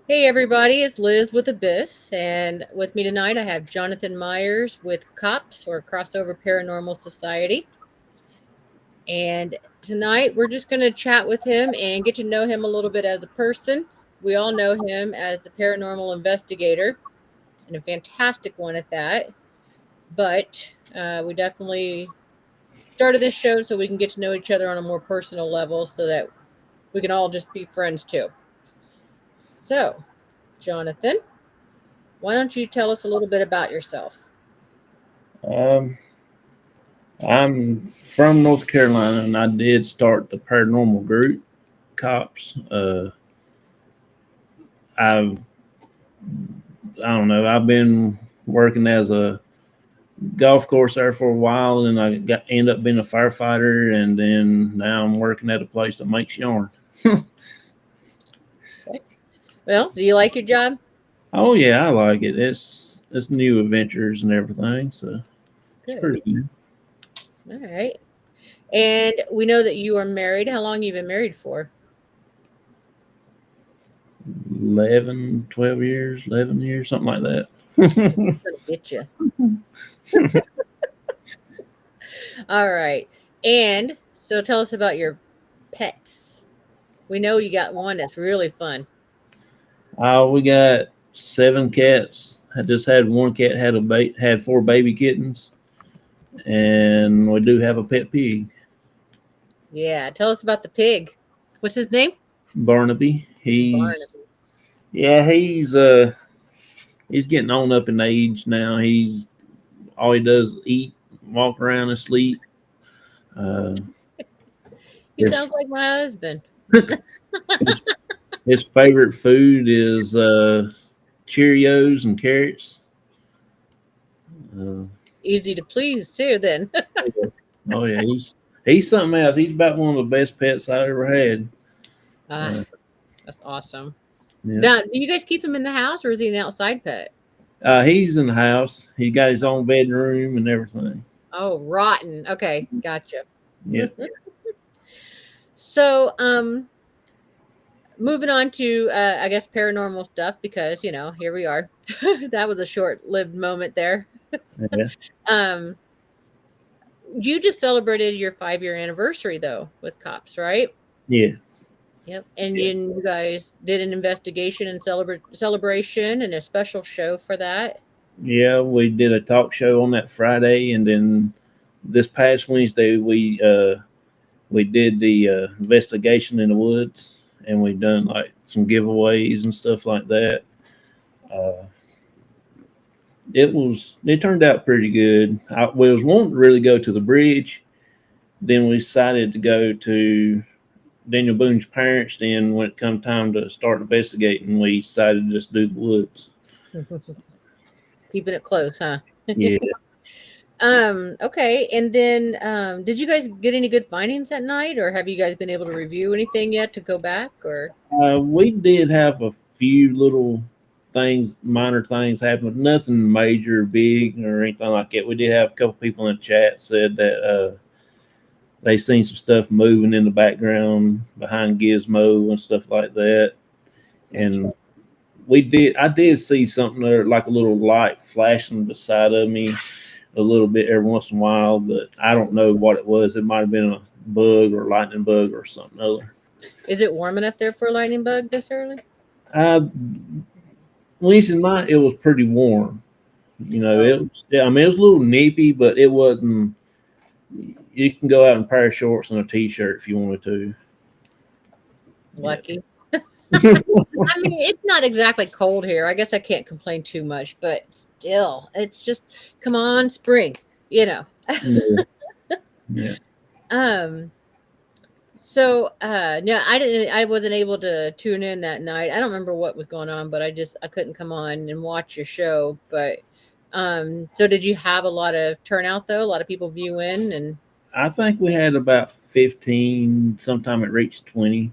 Hey everybody, it's Liz with Abyss, and with me tonight I have Jonathan Myers with C.O.P.S or Crossover Paranormal Society. And tonight we're just going to chat with him and get to know him a little bit as a person. We all know him as the paranormal investigator, and a fantastic one at that. But we definitely started this show so we can get to know each other on a more personal level so that we can all just be friends too. So, Jonathan, why don't you tell us a little bit about yourself? Um, I'm from North Carolina, and I did start the paranormal group, cops. I've I don't know. I've been working as a golf course there for a while, and I end up being a firefighter, and then now I'm working at a place that makes yarn. Well, do you like your job? Oh yeah, I like it. It's new adventures and everything, so it's Good. pretty good. All right. And we know that you are married. How long you been married for? 11, 12 years, 11 years, something like that. Gonna get you. All right. And so tell us about your pets. We know you got one that's really fun. We got 7 cats. I just had one cat had 4 baby kittens, and we do have a pet pig, Yeah. Tell us about the pig. What's his name? Barnaby. Barnaby. Yeah, he's getting on up in age now. He's all he does is eat, walk around, and sleep. Uh, He his sounds like my husband. his, his favorite food is Cheerios and carrots. Uh, Easy to please too. Then. oh yeah, he's something else. He's about one of the best pets I ever had. Ah, Uh, that's awesome. yeah. Now, do you guys keep him in the house or is he an outside pet? He's in the house. He got his own bedroom and everything. Oh, rotten. Okay, gotcha. Yeah. So, moving on to, I guess, paranormal stuff because, here we are. That was a short-lived moment there. Yeah. Um, you just celebrated your 5-year anniversary though with cops, right? Yes. Yep. And Yeah. you guys did an investigation and celebration and a special show for that. Yeah. We did a talk show on that Friday, and then this past Wednesday we did the investigation in the woods, and we done like some giveaways and stuff like that. Uh, it turned out pretty good. We was wanting to really go to the bridge, then we decided to go to Daniel Boone's parents. Then when it come time to start investigating, we decided to just do the woods. Keeping it close, huh? Yeah. Okay. And then did you guys get any good findings that night or have you guys been able to review anything yet to go back or We did have a few little things, minor things happen, nothing major, big, or anything like that. We did have a couple people in the chat said that they seen some stuff moving in the background behind Gizmo and stuff like that. gotcha. And I did see something there, like a little light flashing beside of me a little bit every once in a while, but I don't know what it was. It might have been a bug or lightning bug or something other. Is it warm enough there for a lightning bug this early? I Wednesday night it was pretty warm. You know, Oh, it was. Yeah, I mean, it was a little nippy, but it wasn't. You can go out in a pair of shorts and a t-shirt if you wanted to. Yeah. lucky. I mean, it's not exactly cold here. I guess I can't complain too much, but still, it's just come on, spring, you know. Yeah. Yeah. Um, so no, I wasn't able to tune in that night. I don't remember what was going on, but I couldn't come on and watch your show. But so did you have a lot of turnout though? A lot of people view in and I think we had about 15. Sometime it reached 20.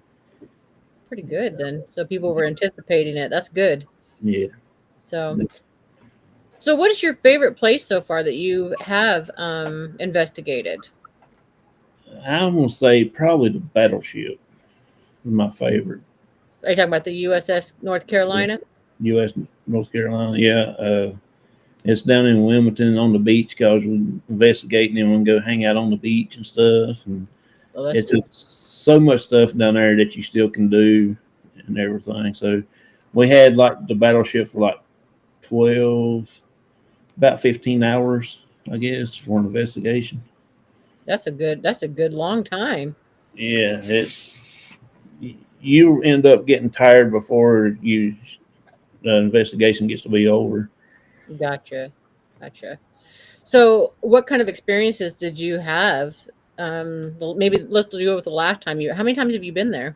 pretty good then. So people were anticipating it. That's good. Yeah. So so what is your favorite place so far that you have investigated? I'm gonna say probably the battleship was my favorite. Are you talking about the USS North Carolina? U.S. North Carolina. Yeah, it's down in Wilmington on the beach because we're investigating and we go hang out on the beach and stuff. And Oh, that's it's cool. just so much stuff down there that you still can do and everything. So we had like the battleship for like 12, about 15 hours, I guess, for an investigation. That's a good long time. Yeah, you end up getting tired before the investigation gets to be over. Gotcha. Gotcha. So, what kind of experiences did you have? Maybe let's go with the last time you. How many times have you been there?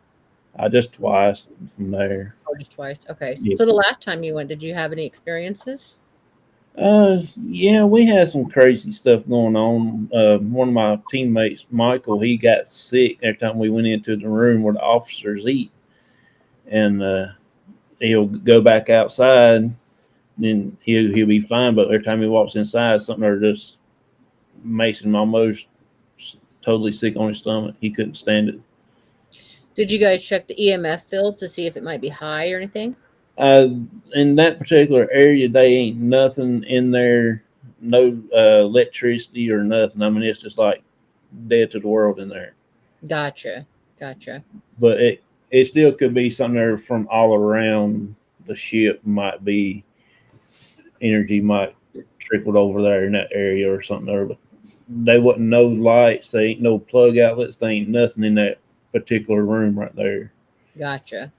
I just twice from there. Oh, just twice. Okay. Yeah. So the last time you went, did you have any experiences? Yeah, we had some crazy stuff going on. One of my teammates, Michael, he got sick every time we went into the room where the officers eat, and he'll go back outside, and he'll be fine. But every time he walks inside, something or just makes him almost totally sick on his stomach. He couldn't stand it. Did you guys check the EMF field to see if it might be high or anything? Uh, in that particular area, they ain't nothing in there, no electricity or nothing. I mean, it's just like dead to the world in there. Gotcha. Gotcha. But it still could be something there from all around the ship. Might be energy might trickled over there in that area or something there. But they wasn't no lights. They ain't no plug outlets. They ain't nothing in that particular room right there. Gotcha.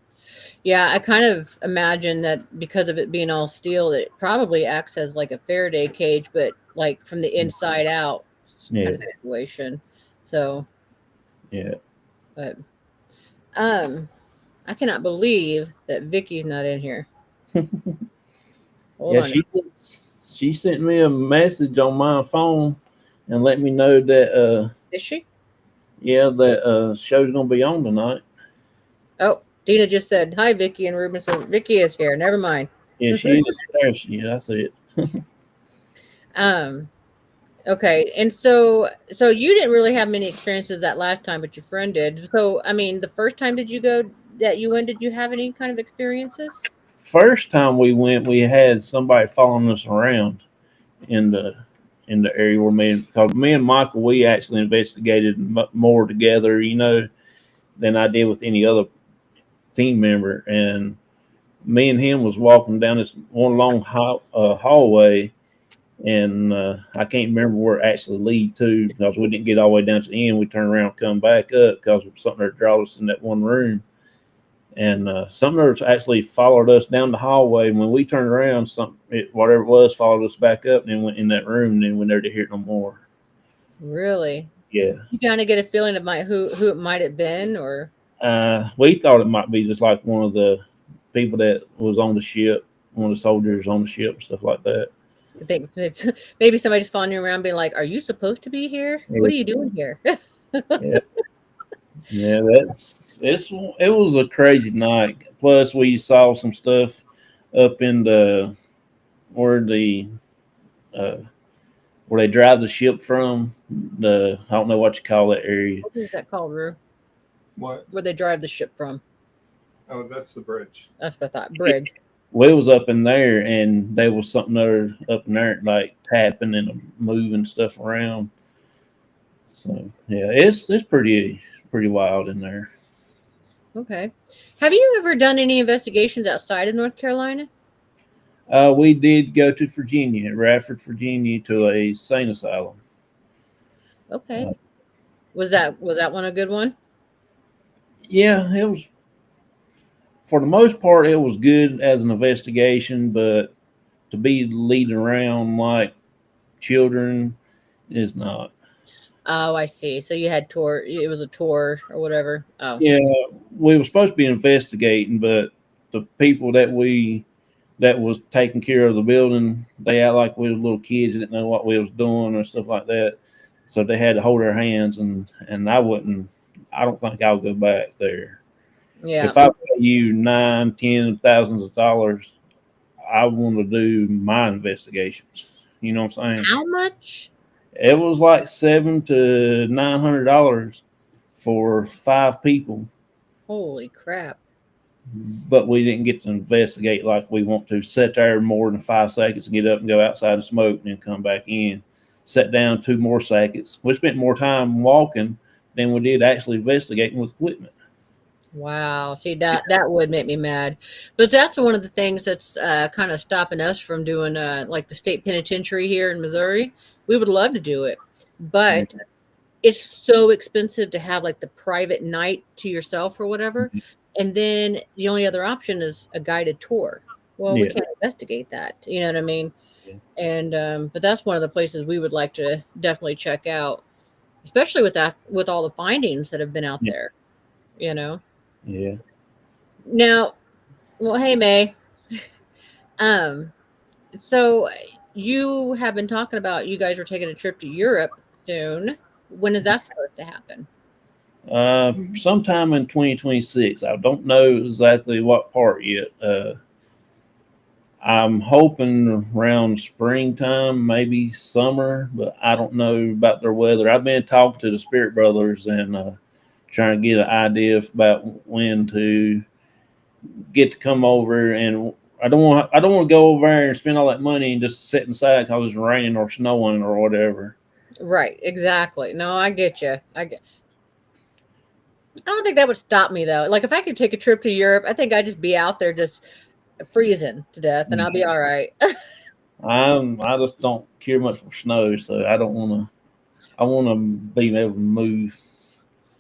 Yeah, I kind of imagine that because of it being all steel, that it probably acts as like a Faraday cage, but like from the inside out kind Yeah, of situation. So, yeah, but um, I cannot believe that Vicky's not in here. Hold yeah. on. She sent me a message on my phone and let me know that Is she? yeah, that show's gonna be on tonight. Oh, Dina just said hi, Vicky and Ruben. So Vicky is here. Never mind. Yeah, she is. There she is. I see it. Um. Okay, and so you didn't really have many experiences that last time, but your friend did. So I mean, the first time did you go that you went? Did you have any kind of experiences? First time we went, we had somebody following us around in the area where because me and Michael, we actually investigated more together, than I did with any other team member. And me and him was walking down this one long hallway, and I can't remember where it actually lead to because we didn't get all the way down to the end. We turned around, and come back up because something that drawed us in that one room. And some nerds actually followed us down the hallway. And when we turned around, whatever it was, followed us back up and then went in that room. And then we never did hear it no more. Really? Yeah, You kind of get a feeling of who it might have been, or we thought it might be just like one of the people that was on the ship, one of the soldiers on the ship, and stuff like that. I think it's maybe somebody just following you around, being like, "Are you supposed to be here? What Yeah, are you doing here?" yeah, yeah. It was a crazy night. Plus, we saw some stuff up in where the uh, where they drive the ship from. I don't know what you call that area. What is that called, Rue? What? Where they drive the ship from? Oh, that's the bridge. That's what I thought. Brig. We was up in there, and there was something other up in there, like tapping and moving stuff around. So yeah, it's pretty wild in there. Okay. Have you ever done any investigations outside of North Carolina? We did go to Virginia, Radford, Virginia, to a sane asylum. Okay. Uh, Was that one a good one? yeah, it was for the most part it was good as an investigation, but to be leading around like children is not. Oh, I see. So you had tour. It was a tour or whatever. Oh, Yeah, we were supposed to be investigating, but the people that was taking care of the building, they act like we were little kids, didn't know what we was doing or stuff like that. So they had to hold our hands, and I wouldn't. I don't think I'll go back there. yeah. If I pay you nine, ten thousands of dollars, I want to do my investigations. You know what I'm saying? How much? It was like $700 to $900 for 5 people. Holy crap! but we didn't get to investigate like we want to. Sit there more than 5 seconds, get up and go outside and smoke, and then come back in. Sat down 2 more seconds. We spent more time walking than we did actually investigating with equipment. Wow. See, that would make me mad. But that's one of the things that's kind of stopping us from doing like the state penitentiary here in Missouri. We would love to do it, but it's so expensive to have like the private night to yourself or whatever. And then the only other option is a guided tour. Well, we Yeah, can't investigate that. You know what I mean? yeah, And but that's one of the places we would like to definitely check out, especially with that with all the findings that have been out yeah. there. You know. Yeah. Now, well, hey May. Um, so you have been talking about you guys are taking a trip to Europe soon. When is that supposed to happen? Sometime in 2026. I don't know exactly what part yet. I'm hoping around springtime, maybe summer, but I don't know about their weather. I've been talking to the Spirit Brothers and trying to get an idea about when to get to come over. And I don't want to go over there and spend all that money and just sit inside because it's raining or snowing or whatever. Right, exactly. No, I get you. I don't think that would stop me though. Like if I could take a trip to Europe, I think I'd just be out there just freezing to death, and I'll be all right. I just don't care much for snow, so I don't want to. I want to be able to move.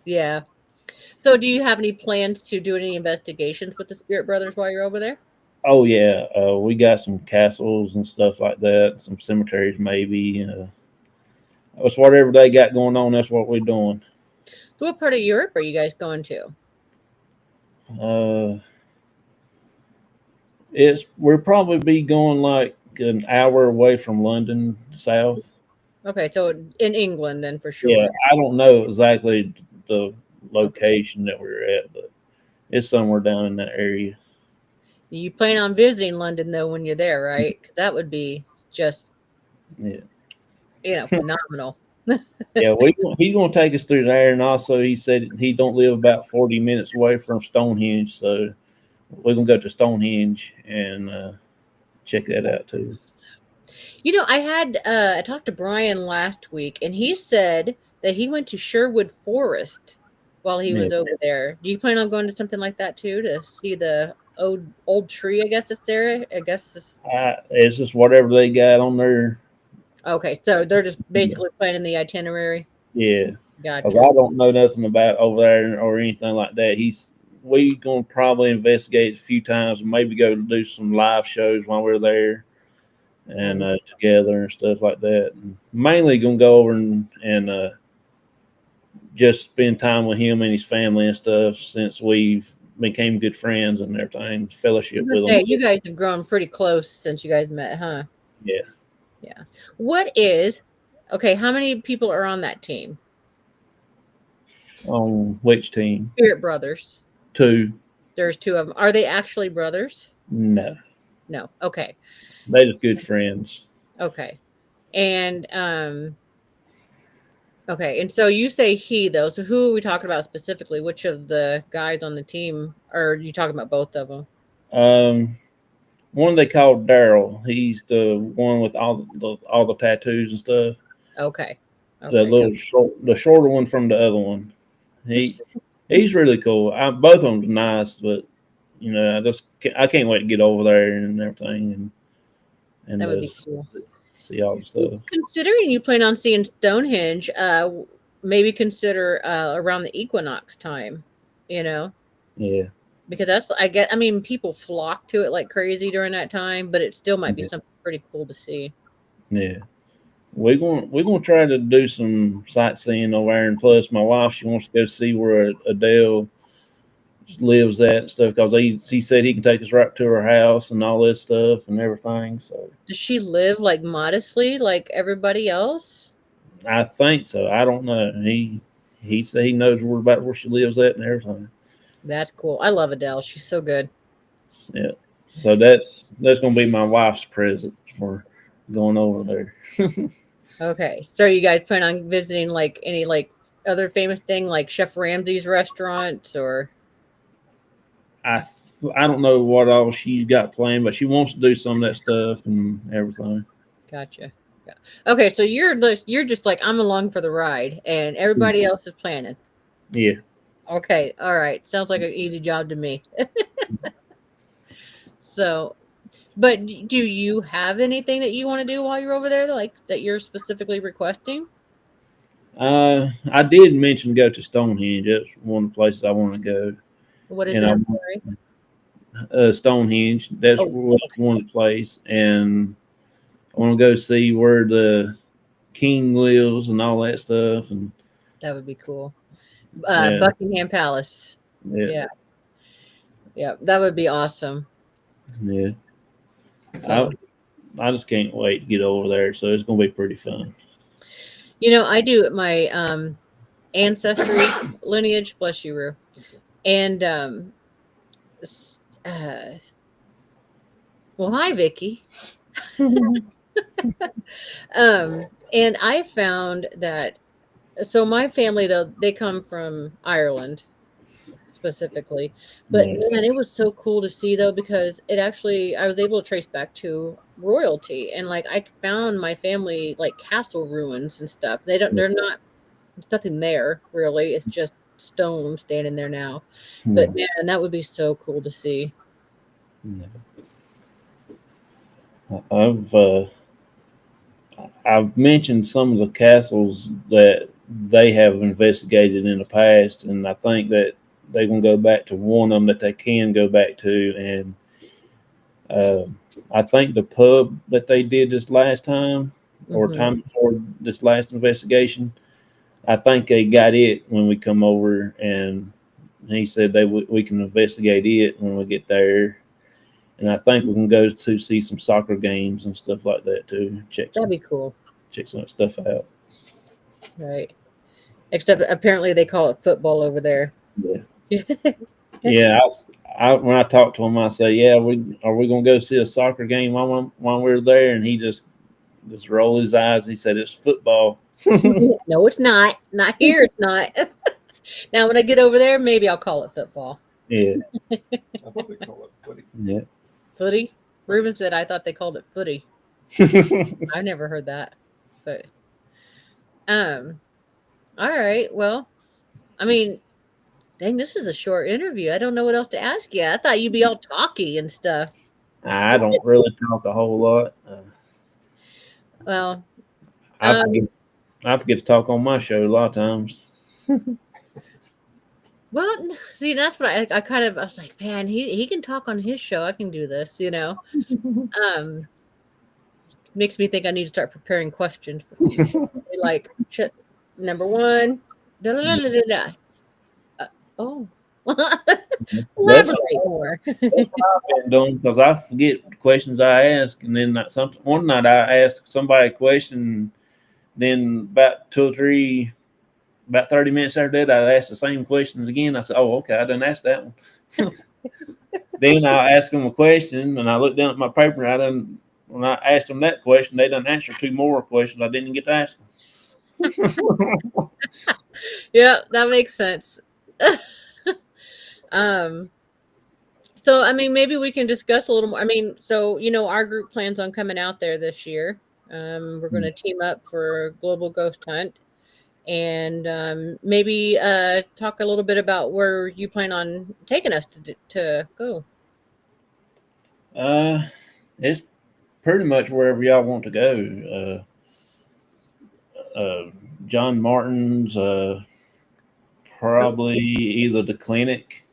Yeah. So, do you have any plans to do any investigations with the Spirit Brothers while you're over there? Oh yeah, we got some castles and stuff like that. Some cemeteries, maybe. It's whatever they got going on. That's what we're doing. So, what part of Europe are you guys going to? Uh, we'll probably be going like an hour away from London, south. Okay, so in England then for Yeah, sure. I don't know exactly the Okay. location that we're at, but it's somewhere down in that area. You plan on visiting London though when you're there, right? 'Cause that would be just, Yeah. phenomenal. Yeah, he's gonna take us through there, and also he said he don't live about 40 minutes away from Stonehenge, so we're gonna go to Stonehenge and check that out too. I talked to Brian last week, and he said that he went to Sherwood Forest while he Yeah, was over there. Do you plan on going to something like that too to see the old tree? I guess it's there. I guess it's it's just whatever they got on there. okay. So they're just Yeah, basically planning the itinerary. yeah. 'Cause Gotcha. I don't know nothing about over there or anything like that. We gonna probably investigate a few times and maybe go to do some live shows while we're there and Mhm. together and stuff like that. And mainly gonna go over and just spend time with him and his family and stuff since we've became good friends and everything, I was fellowship gonna with them. say you guys have grown pretty close since you guys met, huh? Yeah. Yeah. What is okay? How many people are on that team? On which team? Spirit Brothers. Two. There's two of them. Are they actually brothers? No. No. Okay. They just good friends. Okay. And okay, and so you say he though. So who are we talking about specifically? Which of the guys on the team are you talking about both of them? Um, one they called Daryl. He's the one with all the tattoos and stuff. Okay. The Okay, got little the shorter one from the other one. He he's really cool. Both of them's nice, but I can't wait to get over there and everything and that would be cool. see all the Well, stuff. considering you plan on seeing Stonehenge, maybe consider around the equinox time, you know, Yeah, because I mean, people flock to it like crazy during that time, but it still might be yeah, something pretty cool to see. yeah. We're gonna try to do some sightseeing over there, and plus my wife she wants to go see where Adele lives at and stuff because he said he can take us right to her house and all this stuff and everything. So Does she live like modestly like everybody else? I think so. I don't know. He said he knows about where she lives at and everything. That's cool. I love Adele. She's so good. Yeah. So that's gonna be my wife's present for going over there. Okay. So you guys plan on visiting like any like other famous thing like Chef Ramsay's restaurant or I I don't know what all she's got planned, but she wants to do some of that stuff and everything. Gotcha. Yeah. Okay, so you're just like I'm along for the ride, and everybody else is planning. Yeah. Okay, all right. Sounds like an easy job to me. So, but do you have anything that you want to do while you're over there, like that you're specifically requesting? I did mention go to Stonehenge. That's one of the places I want to go, What is and it? I I'm want sorry. Stonehenge. That's Oh, one place, and I want to go see where the king lives and all that stuff. And that would be cool. yeah, Buckingham Palace. yeah, Yeah, yeah, that would be awesome. yeah. I So, I just can't wait to get over there. So it's gonna be pretty fun. I do my ancestry lineage, bless you, Rue, and well, hi, Vicky. And I found that so my family though they come from Ireland specifically, but Yeah, man, it was so cool to see though because it actually I was able to trace back to royalty and like I found my family like castle ruins and stuff. They're not there's nothing there really. It's just stone standing there now. But yeah, man, that would be so cool to see. yeah. I've I've mentioned some of the castles that they have investigated in the past, and I think that they can go back to one of them that they can go back to. And uh, I think the pub that they did this last time, or Hmm. time before this last investigation, I think they got it when we come over, and he said we can investigate it when we get there. And I think we can go to see some soccer games and stuff like that too. That'd be cool, Check some stuff out. right? Except apparently they call it football over there. Yeah. Yeah, when I talk to him, I say, "Yeah, we gonna go see a soccer game while we're there?" And he just rolled his eyes. He said, "It's football." No, it's not. Not here. It's not. Now, when I get over there, maybe I'll call it football. Yeah, I thought they call it footy. yeah. Footy. Ruben said I thought they called it footy. I never heard that. But um, all right. Well, I mean, dang, this is a short interview. I don't know what else to ask you. I thought you'd be all talky and stuff. I don't really talk a whole lot. Well, I um, forget I forget to talk on my show a lot of times. see, that's what I kind of I was like, man, he can talk on his show. I can do this. Um, makes me think I need to start preparing questions for like number one. Da, da, da, Yeah, da, da, da. Oh, that's elaborate more. what I've been doing because I forget the questions I ask, and then one night I asked somebody a question, then about 30 minutes after that, I asked the same questions again. I said, "Oh, okay, I didn't ask that one." Then I asked them a question, and I looked down at my paper, and when I asked them that question, they done answer two more questions I didn't get to ask them. Yeah, that makes sense. um, so I mean, maybe we can discuss a little more. I mean, so our group plans on coming out there this year. We're going to team up for a global ghost hunt, and maybe talk a little bit about where you plan on taking us to go. uh, it's pretty much wherever y'all want to go. John Martin's, probably either the clinic.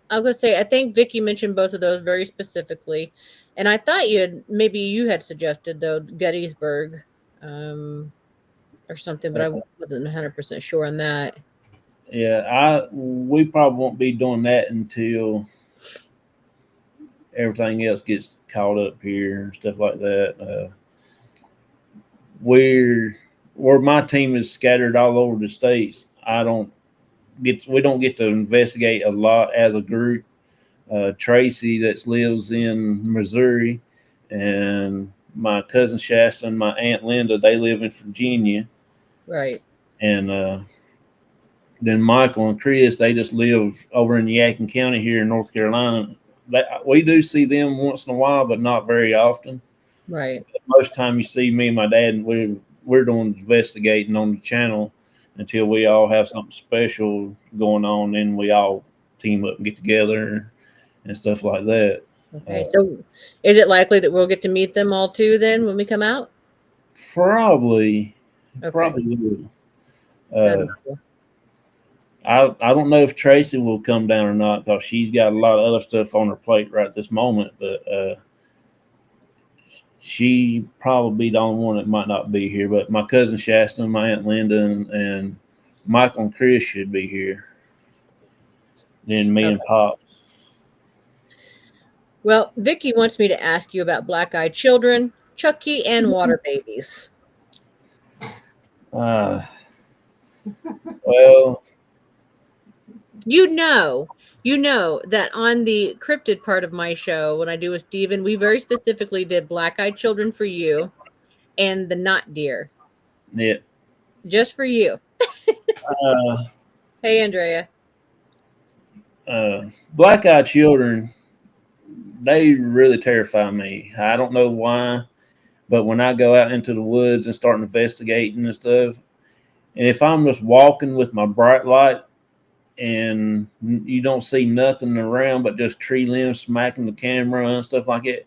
I was gonna say, I think Vicky mentioned both of those very specifically, and I thought maybe you had suggested though Gettysburg, um, or something, but I Uh, wasn't 100% sure on that. yeah, we probably won't be doing that until everything else gets caught up here and stuff like that. We're where my team is scattered all over the states. We don't get to investigate a lot as a group. Tracy that lives in Missouri, and my cousin Shasta and my aunt Linda, they live in Virginia, Right. and then Michael and Chris, they just live over in Yadkin County here in North Carolina. we do see them once in a while, but not very often. Right. Most time you see me and my dad, and we're doing investigating on the channel until we all have something special going on, and we all team up and get together and stuff like that. Okay. So is it likely that we'll get to meet them all too then when we come out? Probably, Okay. probably will. That'd be cool. I don't know if Tracy will come down or not because she's got a lot of other stuff on her plate right this moment, but she probably be the only one that might not be here. But my cousin Shasta, my aunt Linda, and Michael and Chris should be here. Then me Okay. and Pops. Well, Vicky wants me to ask you about black-eyed children, Chucky, and water babies. Uh, well, You know that on the cryptid part of my show, when I do with Steven, we very specifically did black-eyed children for you and the not deer, yeah. just for you. Uh, Hey, Andrea. Black eyed children, they really terrify me. I don't know why, but when I go out into the woods and start investigating and stuff, and if I'm just walking with my bright light and you don't see nothing around but just tree limbs smacking the camera and stuff like that,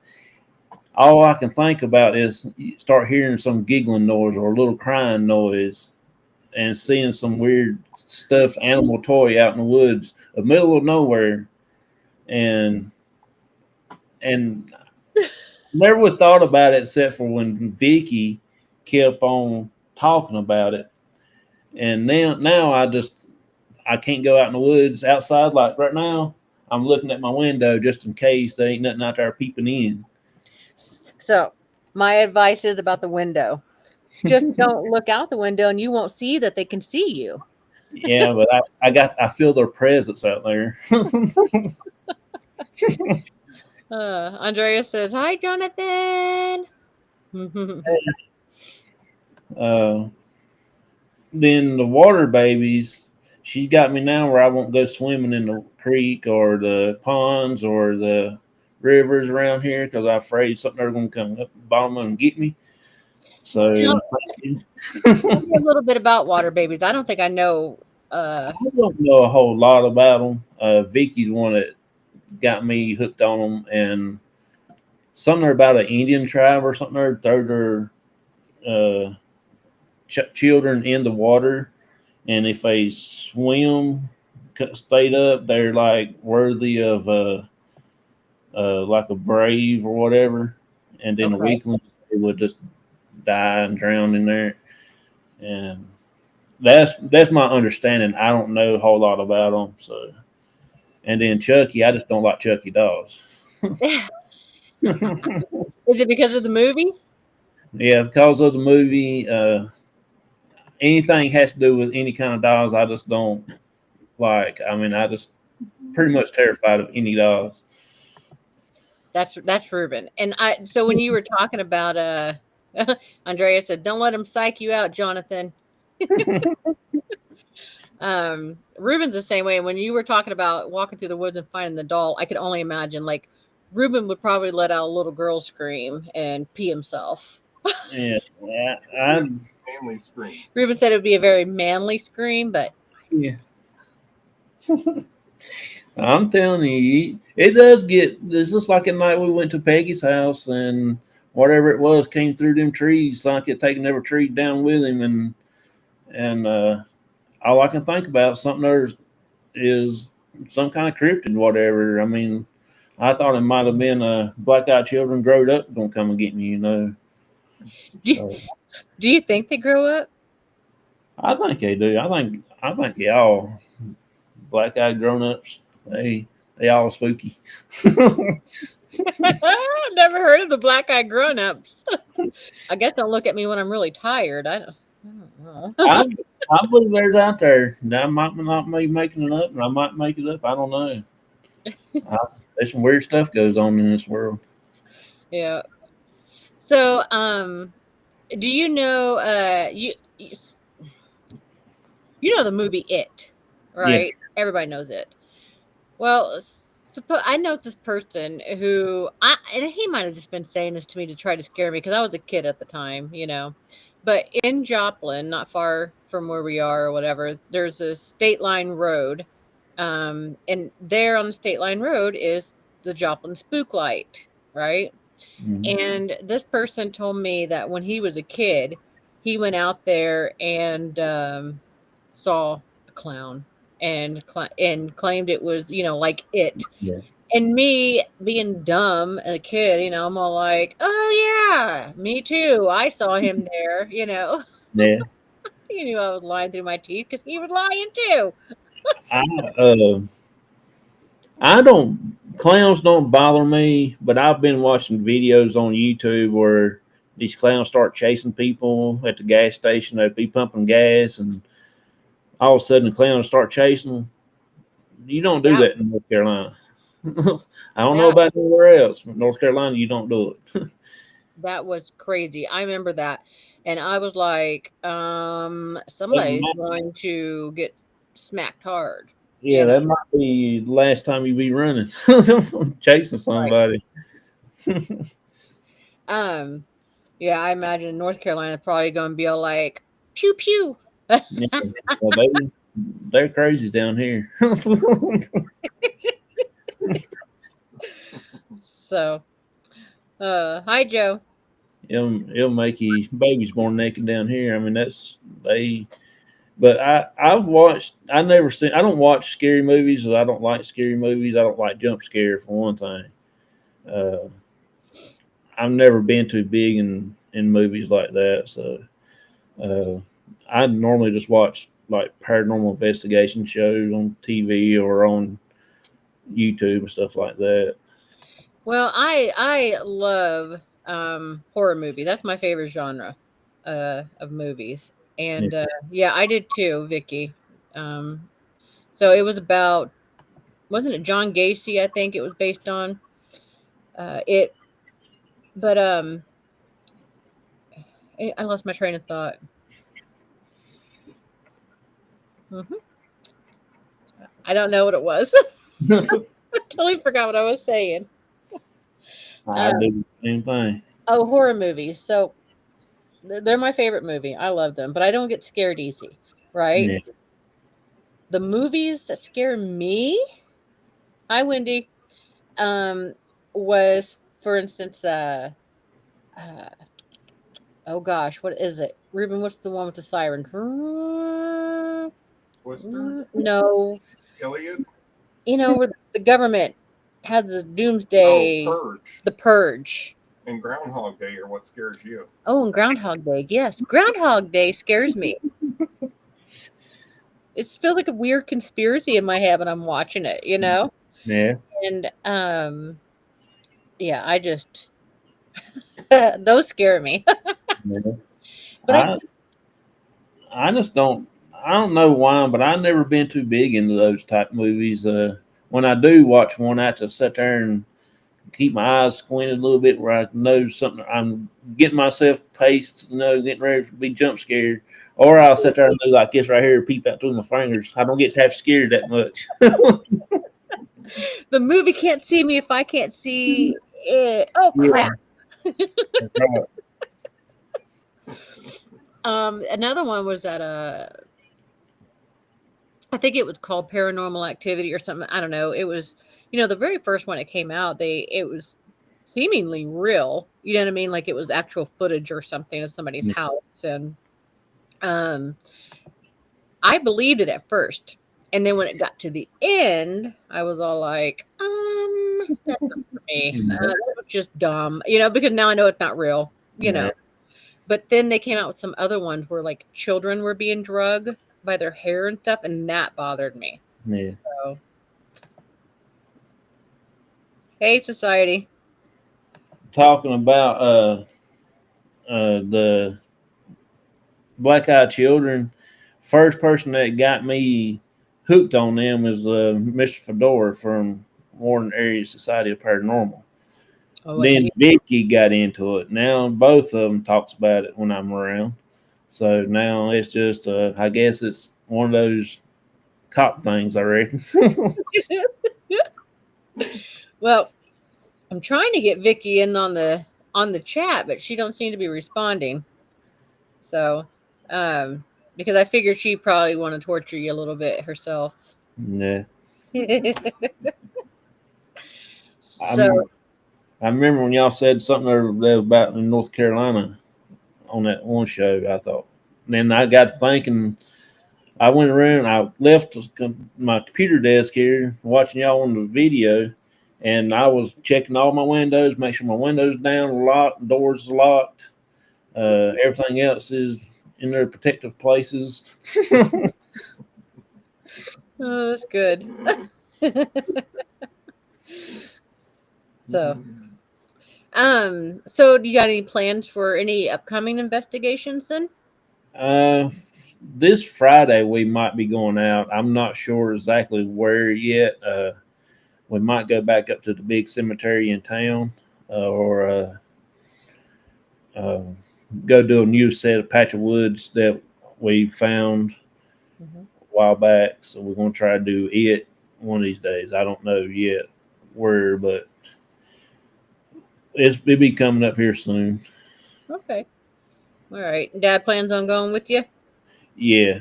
all I can think about is start hearing some giggling noise or a little crying noise and seeing some weird stuffed animal toy out in the woods, the middle of nowhere, and and never would thought about it except for when Vicky kept on talking about it, and now I can't go out in the woods outside like right now. I'm looking at my window just in case there ain't nothing out there peeping in. So, my advice is about the window. Just don't look out the window and you won't see that they can see you. Yeah, but I feel their presence out there. Andrea says, "Hi, Jonathan." uh, then the water babies, she got me now where I won't go swimming in the creek or the ponds or the rivers around here because I'm afraid something are going to come up the bottom and get me. So Tell I me a little bit about water babies. I don't think I know. don't know a whole lot about them. Vicky's one that got me hooked on them, and something about an Indian tribe or something. Or throw their children in the water, and if they swim stayed up, they're like worthy of like a brave or whatever, and then the Okay. weaklings they would just die and drown in there. And that's my understanding. I don't know a whole lot about them. So, and then Chucky, I just don't like Chucky dolls. Is it because of the movie? Yeah, because of the movie, anything has to do with any kind of dolls, I just don't like. I mean, I just pretty much terrified of any dolls. That's Ruben. And so when you were talking about Andrea said, "Don't let him psych you out, Jonathan." Ruben's the same way. When you were talking about walking through the woods and finding the doll, I could only imagine like Ruben would probably let out a little girl scream and pee himself. Yeah, I Family scream. Ruben said it would be a very manly scream, but yeah. I'm telling you, it does get. It's just like at night we went to Peggy's house and whatever it was came through them trees, like it taking every tree down with him, and all I can think about something there is some kind of cryptid, whatever. I mean, I thought it might have been black eyed children growed up gonna come and get me, you know. do, So do you think they grow up? I think they do. I think y'all black eyed grown ups, they all spooky. I've never heard of the black eye grown ups. I guess don't look at me when I'm really tired. I don't know. I I believe there's out there. Now, I might not be making it up, and I might make it up. I don't know. There's some weird stuff goes on in this world. Yeah. So, do you know you know the movie It, Yeah, right? Everybody knows it. Well, I know this person who and he might have just been saying this to me to try to scare me because I was a kid at the time, you know. But in Joplin, not far from where we are or whatever, there's a state line road. And there on the state line road is the Joplin Spook Light, right? Mhm. And this person told me that when he was a kid, he went out there and saw a clown and claimed it was, you know, like it. Yeah. And me being dumb as a kid, you know, I'm all like, "Oh yeah, me too. I saw him there." You know, Yeah. he knew I was lying through my teeth because he was lying too. I uh I don't clowns don't bother me, but I've been watching videos on YouTube where these clowns start chasing people at the gas station. They'd be pumping gas, and all of a sudden the clowns start chasing them. You don't do That that in North Carolina. I don't know that about anywhere else, but North Carolina, you don't do it. that was crazy. I remember that, and I was like, That somebody's might, going to get smacked hard. yeah, You know, that might be the last time you be running, chasing right? somebody. Um, yeah, I imagine North Carolina probably going to be all like, pew pew. Yeah, well, they're crazy down here. So, hi Joe. It'll make you babies born naked down here. I mean, that's they. But I've watched. I never seen. I don't watch scary movies. I don't like scary movies. I don't like jump scare for one thing. Uh, I've never been too big in movies like that. So uh, I normally just watch like paranormal investigation shows on TV or on YouTube and stuff like that. Well, I love horror movies. That's my favorite genre of movies. Yeah. And yeah, I did too, Vicky. Um so it was about, wasn't it John Gacy, I think it was based on it, but I lost my train of thought. Mhm. I don't know what it was. I totally forgot what I was saying. I Uh, do the same thing. oh, horror movies. So they're my favorite movie. I love them, but I don't get scared easy, right? Yeah. The movies that scare me, hi Wendy, um, was for instance, uh, oh gosh, what is it? Ruben, what's the one with the siren? Twister, No, Elliot. you know where the government has the Oh, doomsday, Purge the purge. and Groundhog Day are what scares you. Oh, and Groundhog Day. Yes, Groundhog Day scares me. It feels like a weird conspiracy in my head when I'm watching it, you know? Yeah. And yeah, I just those scare me. Yeah. But I I I just don't. I don't know why, but I've never been too big into those type movies. When I do watch one, I have to sit there and keep my eyes squinted a little bit where I know something. I'm getting myself paced, getting ready to be jump scared. Or I'll sit there and do like this right here, peep out through my fingers. I don't get half scared that much. the movie can't see me if I can't see it. Oh crap. Yeah, that's right. Another one was that I think it was called Paranormal Activity or something. I don't know. It was, you know, the very first one it came out, it was seemingly real. You know what I mean? Like it was actual footage or something of somebody's Yeah, house. And um I believed it at first. And then when it got to the end, I was all like, that's not for me. yeah, That was just dumb, you know, because now I know it's not real, you yeah, know. But then they came out with some other ones where like children were being drugged by their hair and stuff, and that bothered me. yeah. So, hey, society. Talking about the Black Eyed Children, first person that got me hooked on them is Mr. Fedora from Warren Area Society of Paranormal. Oh, I Then see. Vicky got into it. Now both of them talks about it when I'm around. So now it's just, I guess it's one of those cop things, I reckon. Well, I'm trying to get Vicky in on the chat, but she don't seem to be responding. So, because I figured she probably want to torture you a little bit herself. Yeah. So, I remember when y'all said something there about in North Carolina on that one show. I thought, and then I got to thinking. I went around. I left my computer desk here, watching y'all on the video, and I was checking all my windows, make sure my windows down, locked, doors locked, everything else is in their protective places. oh, that's good. So, so do you got any plans for any upcoming investigations then? Uh, this Friday we might be going out. I'm not sure exactly where yet. We might go back up to the big cemetery in town, or uh, go do a new set of patch of woods that we found Mhm. a while back. So we're gonna try to do it one of these days. I don't know yet where, but it'll be coming up here soon. Okay. All right. Dad plans on going with you? Yeah.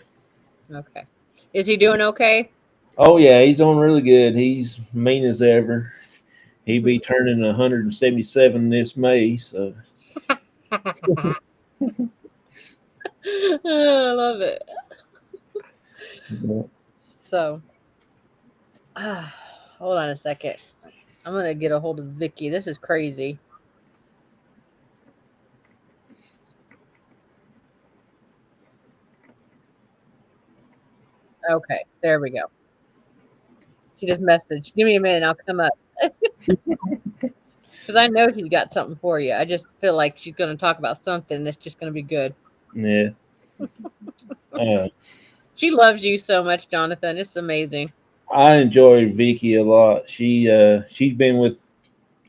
Okay. Is he doing okay? Oh yeah, he's doing really good. He's mean as ever. He be turning 177 this May. So Oh, I love it. yeah. So, hold on a second. I'm gonna get a hold of Vicky. This is crazy. Okay, there we go. She just messaged. Give me a minute. I'll come up because I know she's got something for you. I just feel like she's gonna talk about something that's just gonna be good. Yeah. Uh, She loves you so much, Jonathan. It's amazing. I enjoy Vicky a lot. She's been with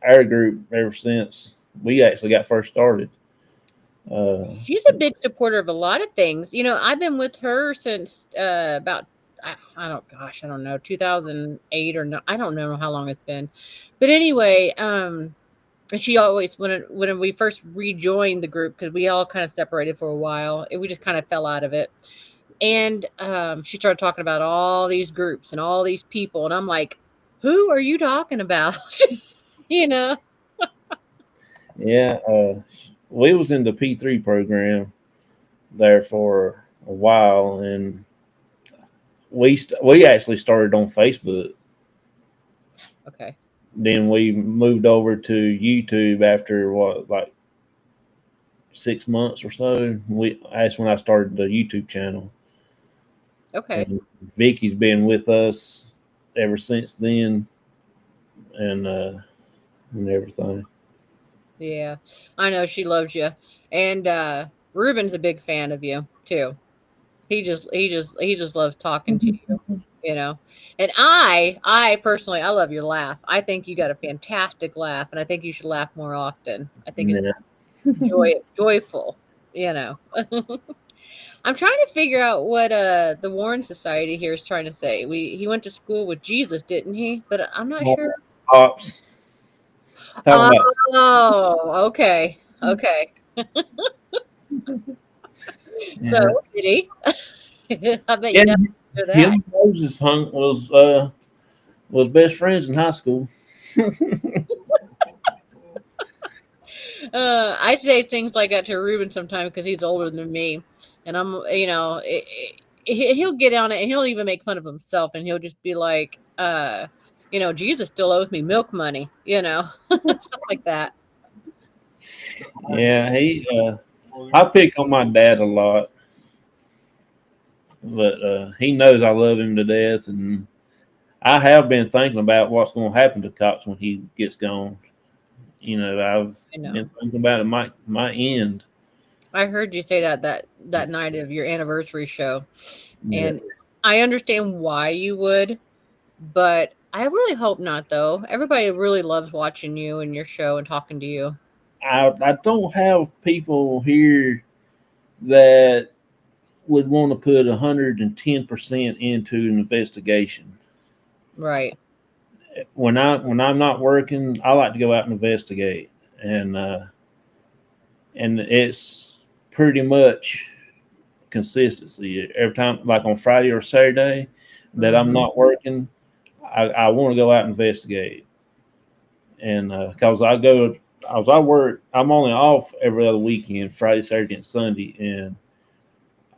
our group ever since we actually got first started. She's a big supporter of a lot of things. I've been with her since about I don't gosh, I don't know, 2008 or no, I don't know how long it's been. But anyway, and she always when we first rejoined the group because we all kind of separated for a while, and we just kind of fell out of it. And she started talking about all these groups and all these people, and I'm like, who are you talking about? you know? yeah. We was in the P3 program there for a while, and we actually started on Facebook. Okay. Then we moved over to YouTube after what, like 6 months or so. That's when I started the YouTube channel, Okay. and Vicky's been with us ever since then, and everything. Yeah, I know she loves you, and Ruben's a big fan of you too. He just loves talking to you, you know. And I personally, I love your laugh. I think you got a fantastic laugh, and I think you should laugh more often. I think it's Yeah. joyful, you know. I'm trying to figure out what the Warren Society here is trying to say. He went to school with Jesus, didn't he? But I'm not sure. Pops talking about. Oh, okay, okay. So Yeah. did he? I bet you Yeah, don't know him that. and Moses was best friends in high school. I say things like that to Ruben sometimes because he's older than me, and he'll get on it and he'll even make fun of himself, and he'll just be like, Jesus still owes me milk money, stuff like that. Yeah, I pick on my dad a lot, but he knows I love him to death, and I have been thinking about what's going to happen to Cops when he gets gone. I've I know. been thinking about it might end. I heard you say that night of your anniversary show, Yeah. and I understand why you would, but I really hope not. Though everybody really loves watching you and your show and talking to you. I don't have people here that would want to put 110% into an investigation. Right. when I'm not working, I like to go out and investigate, and and it's pretty much consistency every time. Like on Friday or Saturday that I'm Mm-hmm. not working, I want to go out and investigate, and because I work, I'm only off every other weekend, Friday, Saturday, and Sunday, and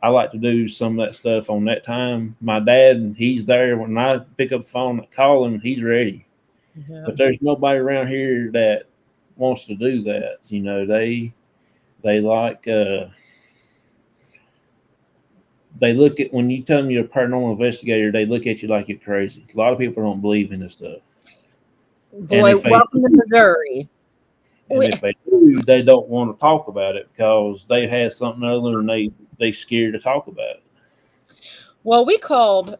I like to do some of that stuff on that time. My dad, he's there when I pick up the phone, call him, he's ready. Yeah. But there's nobody around here that wants to do that. They like they look at when you tell them you're a paranormal investigator, they look at you like you're crazy. A lot of people don't believe in this stuff, and Boy, welcome to Missouri. We, if they do, they don't want to talk about it because they had something other and they scared to talk about it. well, we called.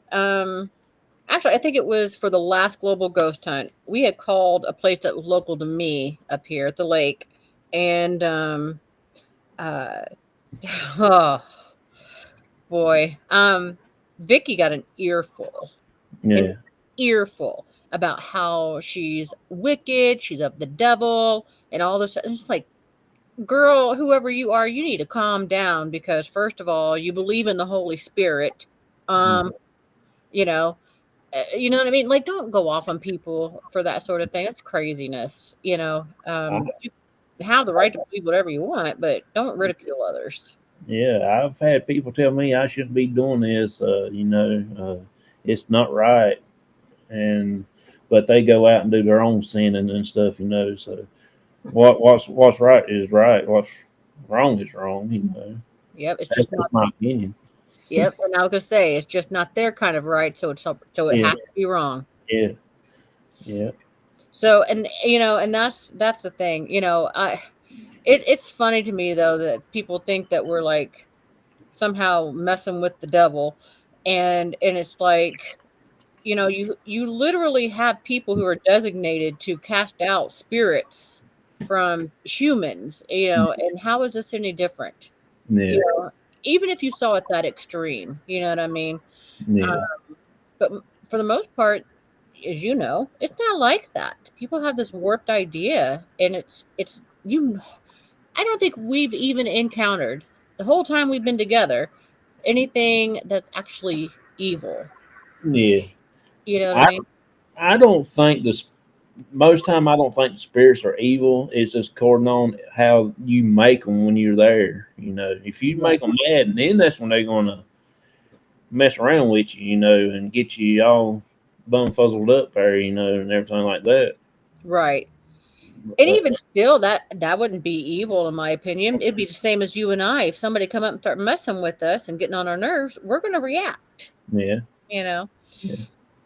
Actually, I think it was for the last global ghost hunt. We had called a place that was local to me up here at the lake, and uh, oh boy, Vicky got an earful, an Yeah, earful about how she's wicked, she's of the devil, and all this. And it's like, girl, whoever you are, you need to calm down because first of all, you believe in the Holy Spirit. mm. Um, you know, you know what I mean? Like, don't go off on people for that sort of thing. That's craziness. I, You have the right to believe whatever you want, but don't ridicule others. yeah. I've had people tell me I shouldn't be doing this. It's not right, and but they go out and do their own sinning and stuff. So what's right is right. What's wrong is wrong. Yep, it's That's just not. just my opinion. Yep, and I was gonna say it's just not their kind of right, so it Yeah, has to be wrong. yeah, yeah, So, and and that's the thing. It's funny to me though that people think that we're like somehow messing with the devil, and it's like you literally have people who are designated to cast out spirits from humans, and how is this any different? yeah, You know, even if you saw it that extreme, you know what I mean? yeah, But for the most part, as you know, it's not like that. People have this warped idea, and it's you. I don't think we've even encountered the whole time we've been together anything that's actually evil. yeah. You know what I I mean? I don't think this. Most time, I don't think the spirits are evil. It's just according on how you make them when you're there. If you Right. make them mad, and then that's when they're gonna mess around with you. And get you all bum fuzzled up there. And everything like that. Right. And Uh, even still, that wouldn't be evil in my opinion. It'd be the same as you and I. If somebody come up and start messing with us and getting on our nerves, we're going to react. yeah, You know. yeah,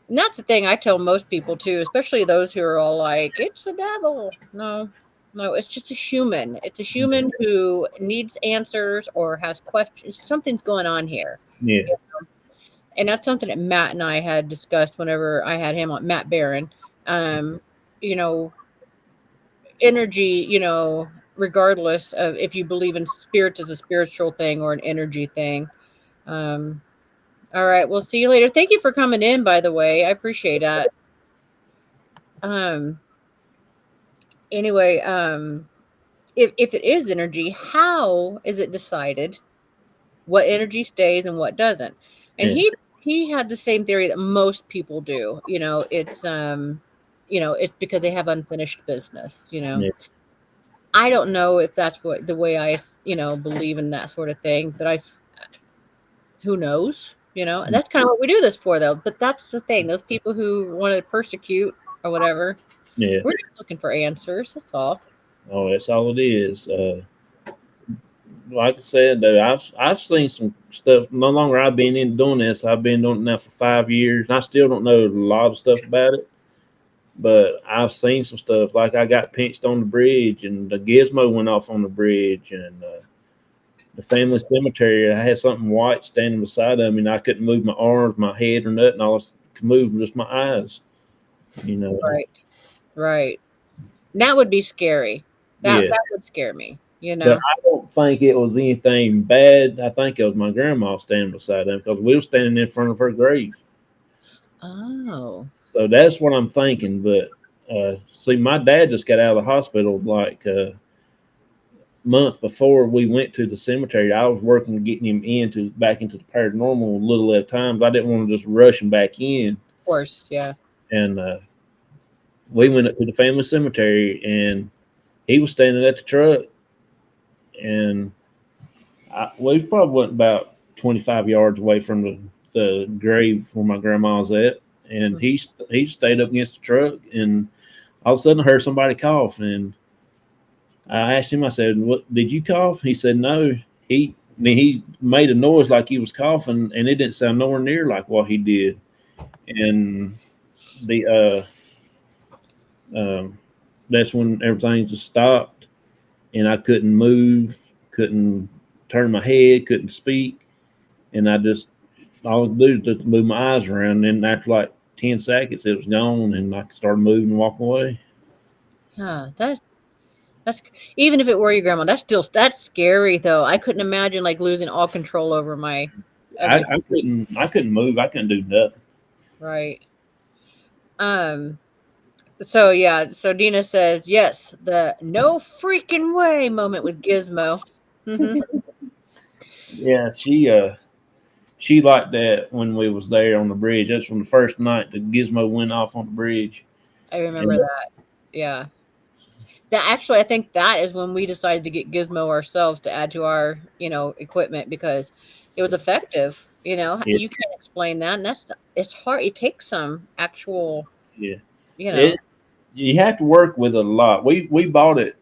And that's the thing I tell most people too, especially those who are all like, it's the devil. No, no, it's just a human. It's a human who needs answers or has questions. Something's going on here. yeah, And that's something that Matt and I had discussed whenever I had him on, Matt Barron. Um, you know, energy, regardless of if you believe in spirits as a spiritual thing or an energy thing. Um, all right, we'll see you later. Thank you for coming in, by the way. I appreciate that. Um, anyway, if it is energy, how is it decided what energy stays and what doesn't? And yeah, he had the same theory that most people do. It's because they have unfinished business. yeah, I don't know if that's what the way believe in that sort of thing, but who knows? And that's kind of what we do this for, though. But that's the thing; those people who want to persecute or whatever, yeah. we're just looking for answers. That's all. Oh, that's all it is. Like I said, though, I've seen some stuff. No longer I've been in doing this. I've been doing it now for 5 years, and I still don't know a lot of stuff about it. But I've seen some stuff. Like I got pinched on the bridge, and the gizmo went off on the bridge, and the family cemetery. I had something white standing beside of me, and I couldn't move my arms, my head, or nothing. All I could move was just my eyes. You know, Right, right. That would be scary. That yeah. that would scare me. But I don't think it was anything bad. I think it was my grandma standing beside them because we were standing in front of her grave. Oh, So that's what I'm thinking. But see, my dad just got out of the hospital like a month before we went to the cemetery. I was working getting him back into the paranormal a little at a time. But I didn't want to just rush him back in. of course, yeah. And we went up to the family cemetery, and he was standing at the truck, and we probably went about 25 yards away from the grave where my grandma's at, and he stayed up against the truck, and all of a sudden I heard somebody cough, and I asked him, I said, "What did you cough?" He said, "No." He made a noise like he was coughing, and it didn't sound nowhere near like what he did. And the that's when everything just stopped, and I couldn't move, couldn't turn my head, couldn't speak, and I just all I could do was just move my eyes around. And after like 10 seconds, it was gone, and I started moving and walking away. Huh, that's even if it were your grandma, that's scary though. I couldn't imagine like losing all control over my I, everything. I couldn't move. I couldn't do nothing. Right. Um. So yeah. So Dina says yes. The no freaking way moment with Gizmo. Yeah, she liked that when we was there on the bridge. That's from the first night the gizmo went off on the bridge. I remember And that. Yeah. That actually, I think that is when we decided to get Gizmo ourselves to add to our, equipment because it was effective. it, You can't explain that, and it's hard. It takes some actual, yeah, you know. it you have to work with it a lot. We bought it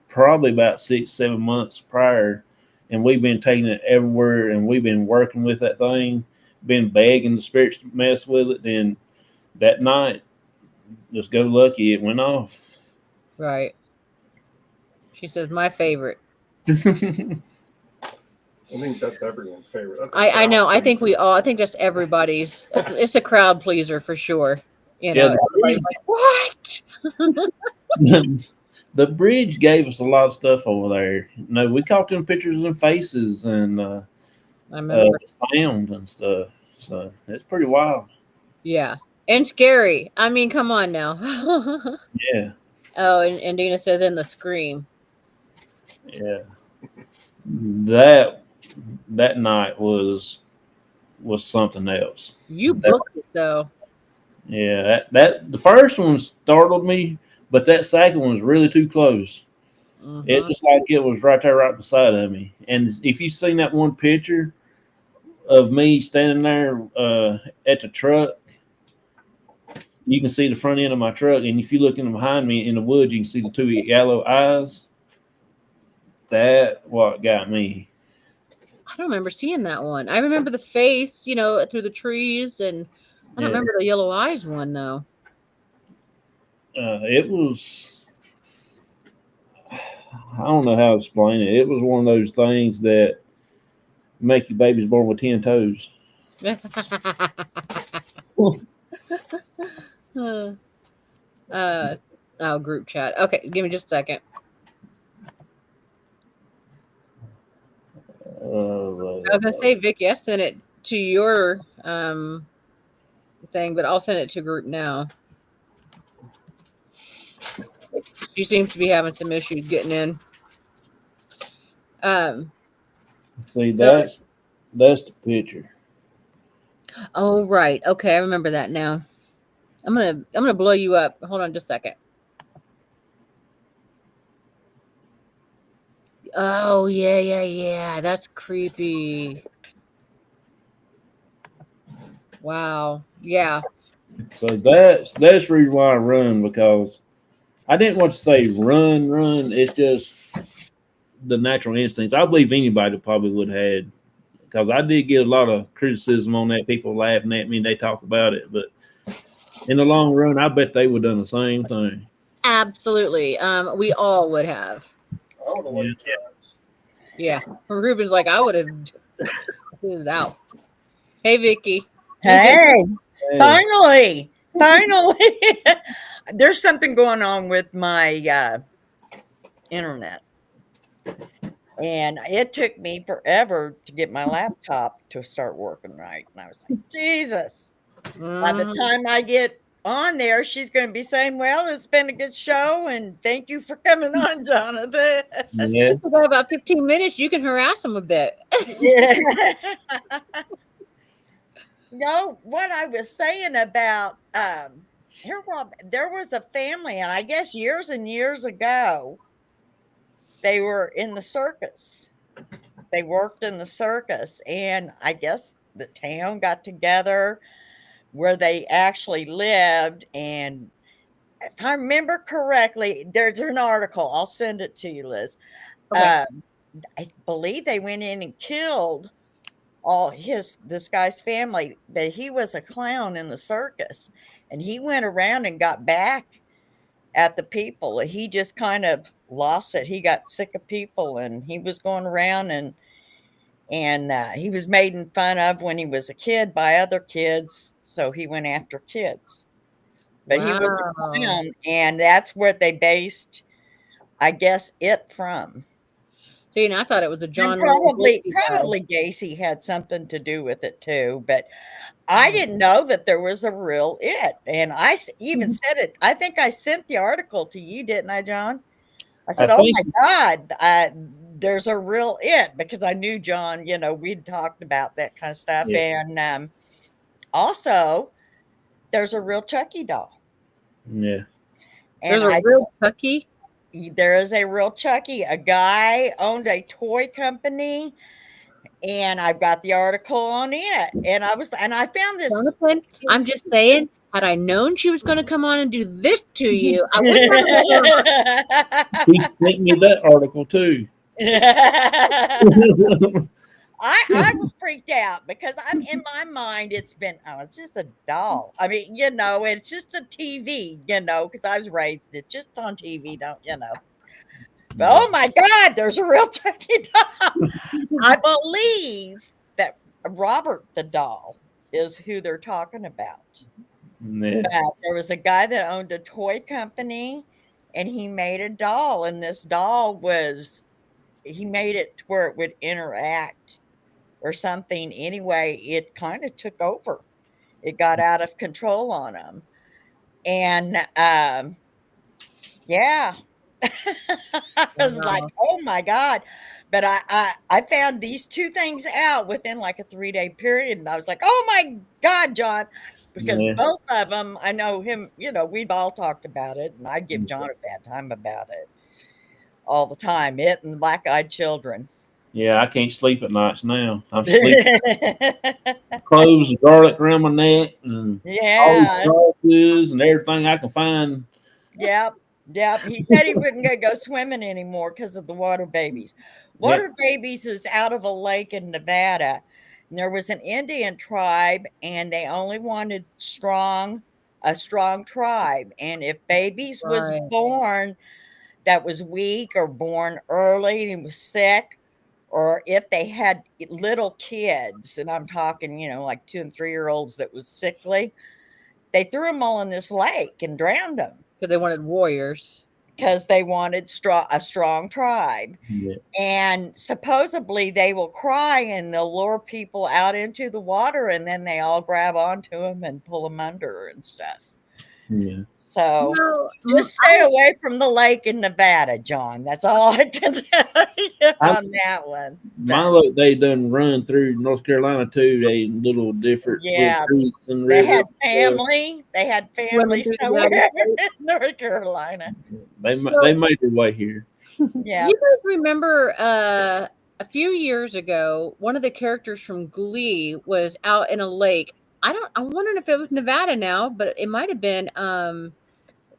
probably about 6 7 months prior, and we've been taking it everywhere, and we've been working with that thing, been begging the spirits to mess with it. Then that night, just go lucky, it went off. Right. She says my favorite. I think that's everyone's favorite. That's a I crowd know. I think we pleaser. all. I think just everybody's. It's a crowd pleaser for sure. Yeah, Everybody's like, what? the bridge gave us a lot of stuff over there. No, we caught them pictures of them faces and I remember. sound and stuff. So it's pretty wild. Yeah, and scary. I mean, come on now. Yeah, Oh, and Dina says in the scream. yeah. That that night was something else. You That, booked it though. yeah, that the first one startled me, but that second one was really too close. It Hmm. just like it was right there, right beside of me. And if you've seen that one picture of me standing there at the truck, you can see the front end of my truck, and if you look in behind me in the woods, you can see the two yellow eyes. That what got me. I don't remember seeing that one. I remember the face, through the trees, and I don't Yeah, remember the yellow eyes one though. it was. I don't know how to explain it. It was one of those things that make your babies born with 10 toes. uh, oh, group chat. Okay, give me just a second. I was gonna say, Vicky, I sent it to your thing, but I'll send it to group now. She seems to be having some issues getting in. Um, See, so that's the picture. oh right, okay, I remember that now. I'm gonna blow you up. Hold on just a second. Oh yeah, yeah, yeah. That's creepy. Wow. Yeah. So that's the reason why I run, because I didn't want to say run, run. It's just the natural instincts. I believe anybody probably would have had, because I did get a lot of criticism on that. People laughing at me and they talk about it, but in the long run, I bet they would have done the same thing. Absolutely. We all would have. I would have Yeah. liked tracks. Yeah. Ruben's like, I would have it out. Hey Vicky. Hey, Hey, finally, finally. There's something going on with my internet. And it took me forever to get my laptop to start working right. And I was like, Jesus. By the Mhm. time I get on there, she's going to be saying, "Well, it's been a good show, and thank you for coming on, Jonathan." Yeah. We got about 15 minutes. You can harass them a bit. Yeah. No, what I was saying about there was a family, and I guess years and years ago, they were in the circus. They worked in the circus, and I guess the town got together where they actually lived. And if I remember correctly, there's an article. I'll send it to you, Liz. Okay. Um, I believe they went in and killed all this guy's family, but he was a clown in the circus, and he went around and got back at the people. He just kind of lost it. He got sick of people, and he was going around and he was made fun of when he was a kid by other kids, so he went after kids. But he was a Wow. clown, and that's where they based, I guess, it from. See, and I thought it was a And John Wayne Gacy guy. probably Gacy had something to do with it too, but I Hmm. didn't know that there was a real it, and even said it. I think I sent the article to you, didn't I, John? I I said, "Oh think my God, there's a real it," because I knew John. We'd talked about that kind of stuff, yeah, and also there's a real Chucky doll, yeah. and There's a real Chucky. there is a real Chucky. A guy owned a toy company, and I've got the article on it. And I found this. Jonathan, I'm It's, just saying, had I known she was going to come on and do this to you, I would not have let her on. He sent me that article too. I was freaked out because I'm in my mind. It's just a doll. I mean, it's just a TV. Because I was raised it's just on TV. Don't you know? But Yeah, oh my God, there's a real Chucky doll. I believe that Robert the doll is who they're talking about. yeah, But there was a guy that owned a toy company, and he made a doll, and this doll he made it to where it would interact or something. Anyway, it kind of took over. It got out of control on him. And yeah, I was like, Wow. oh my God. But I found these two things out within like a 3-day period. And I was like, oh my God, John, because yeah. both of them, I know him, we've all talked about it. And I give John a bad time about it all the time. It and the black eyed children. Yeah, I can't sleep at nights now. I'm sleeping cloves of garlic around my neck and all these Yeah. sauces and everything I can find. Yep. Yep. He said he wouldn't go swimming anymore because of the water babies. Yep. Water babies is out of a lake in Nevada. And there was an Indian tribe, and they only wanted a strong tribe. And if babies was Right. born that was weak or born early and was sick, or if they had little kids, and I'm talking, like 2 and 3 year olds that was sickly, they threw them all in this lake and drowned them Because they wanted warriors. because they wanted a strong tribe. Yeah. And supposedly they will cry and they'll lure people out into the water, and then they all grab onto them and pull them under and stuff. Yeah. So No, just stay away from the lake in Nevada, John. That's all I can tell you I, on that one. my look, they done run through North Carolina too. They little different little Yeah, creeks and they rivers. had family. They had swimming family through the somewhere United in States. North Carolina. They So, made their way here. do Yeah. you guys remember a few years ago, one of the characters from Glee was out in a lake. I'm wondering if it was Nevada now, but it might have been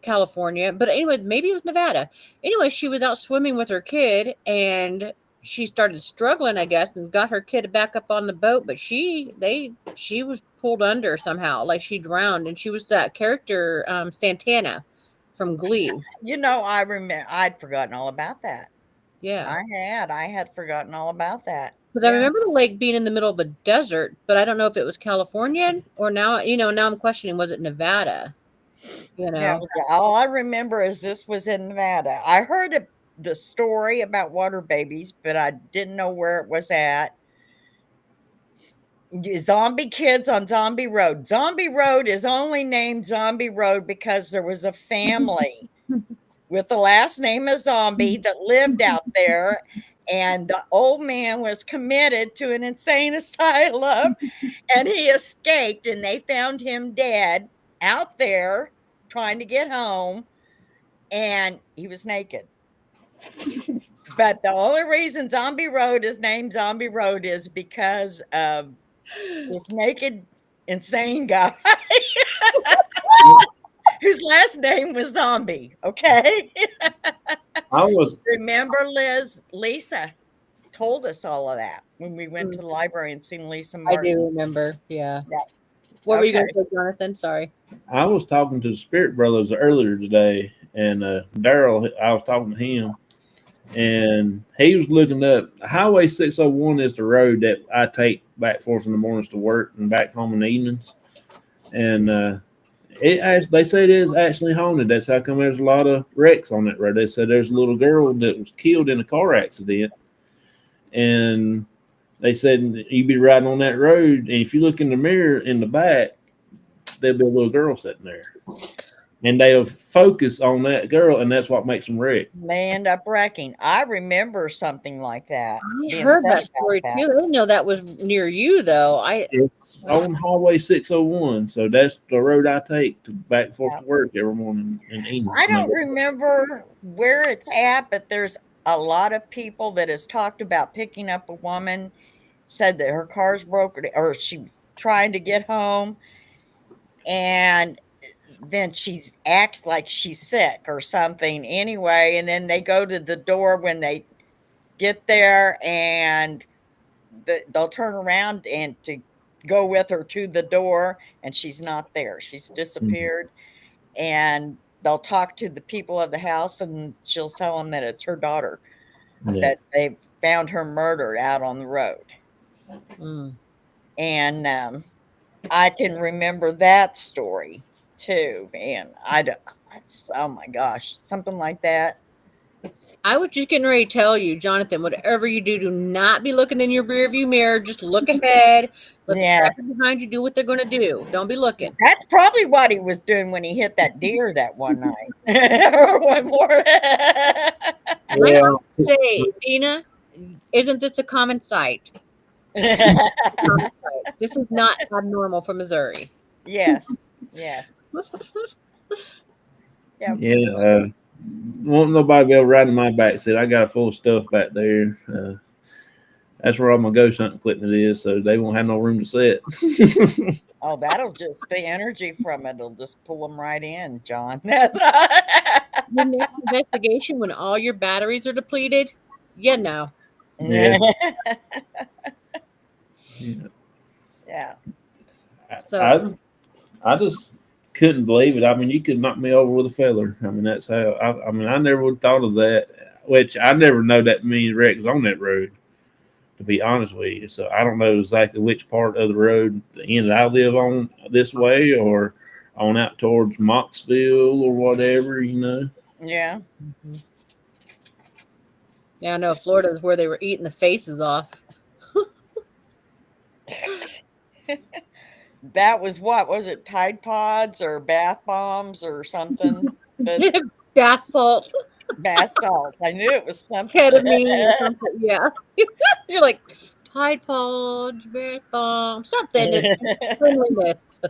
California. But anyway, maybe it was Nevada. Anyway, she was out swimming with her kid and she started struggling, I guess, and got her kid back up on the boat, but she was pulled under somehow, like she drowned, and she was that character Santana from Glee. I remember. I'd forgotten all about that. Yeah. I had forgotten all about that. Because I Yeah. remember the lake being in the middle of a desert, but I don't know if it was California or now I'm questioning, was it Nevada? You Yeah. know? All I remember is this was in Nevada. I heard the story about water babies, but I didn't know where it was at. Zombie Kids on Zombie Road. Zombie Road is only named Zombie Road because there was a family with the last name of Zombie that lived out there, and the old man was committed to an insane asylum, and he escaped, and they found him dead out there trying to get home, and he was naked. But the only reason Zombie Road is named Zombie Road is because of this naked, insane guy whose last name was Zombie. Okay. I was Remember Lisa told us all of that when we went to the library and seen Lisa I Martin. do remember. Yeah. Yeah. What were you Okay. going to say, Jonathan? Sorry. I was talking to the Spirit Brothers earlier today, and Daryl, I was talking to him, and he was looking up. Highway 601 is the road that I take back and forth in the mornings to work and back home in the evenings. And they say it is actually haunted. That's how come there's a lot of wrecks on that road. They said there's a little girl that was killed in a car accident, and they said you'd be riding on that road, and if you look in the mirror in the back, there'll be a little girl sitting there. And they'll focus on that girl, and that's what makes them wreck. They end up wrecking. I remember something like that. I being heard said that about story that. too. I didn't know that was near you, though. It's on Highway 601, so that's the road I take to back and forth to work every morning and evening. I don't remember where it's at, but there's a lot of people that has talked about picking up a woman, said that her car's broken or she trying to get home, and then she acts like she's sick or something anyway, and then they go to the door when they get there, and they'll turn around and to go with her to the door, and she's not there. She's disappeared. And they'll talk to the people of the house, and she'll tell them that it's her daughter, that they found her murdered out on the road. Mm. And I can remember that story too. And I just, oh my gosh, something like that. I was just getting ready to tell you, Jonathan, whatever you do, do not be looking in your rearview mirror. Just look ahead. Let the traffic behind you do what they're going to do. Don't be looking. That's probably what he was doing when he hit that deer that one night or one morning. I have to say, Dina, isn't this a common sight? This is not abnormal for Missouri. Yes. Yes. Yep. Yeah. Won't nobody be able to ride in my back seat. I got full of stuff back there. That's where all my ghost hunting equipment is, so they won't have no room to sit. Oh, that'll just, the energy from it will just pull them right in, John. That's your next investigation when all your batteries are depleted. Yeah, no. Yeah. Yeah. So I just couldn't believe it. I mean, you could knock me over with a feather. I mean, that's how. I mean, I never would have thought of that. Which I never know that many wrecks on that road, to be honest with you. So I don't know exactly which part of the road, the end that I live on this way, or on out towards Moxville or whatever, you know. Yeah. Mm-hmm. Yeah, I know Florida is where they were eating the faces off. That was what? Was it Tide Pods or bath bombs or something? Bath salt. Bath salts. I knew it was something. Ketamine or something. Yeah. You're like, Tide Pods, bath bomb, something. Friendliness.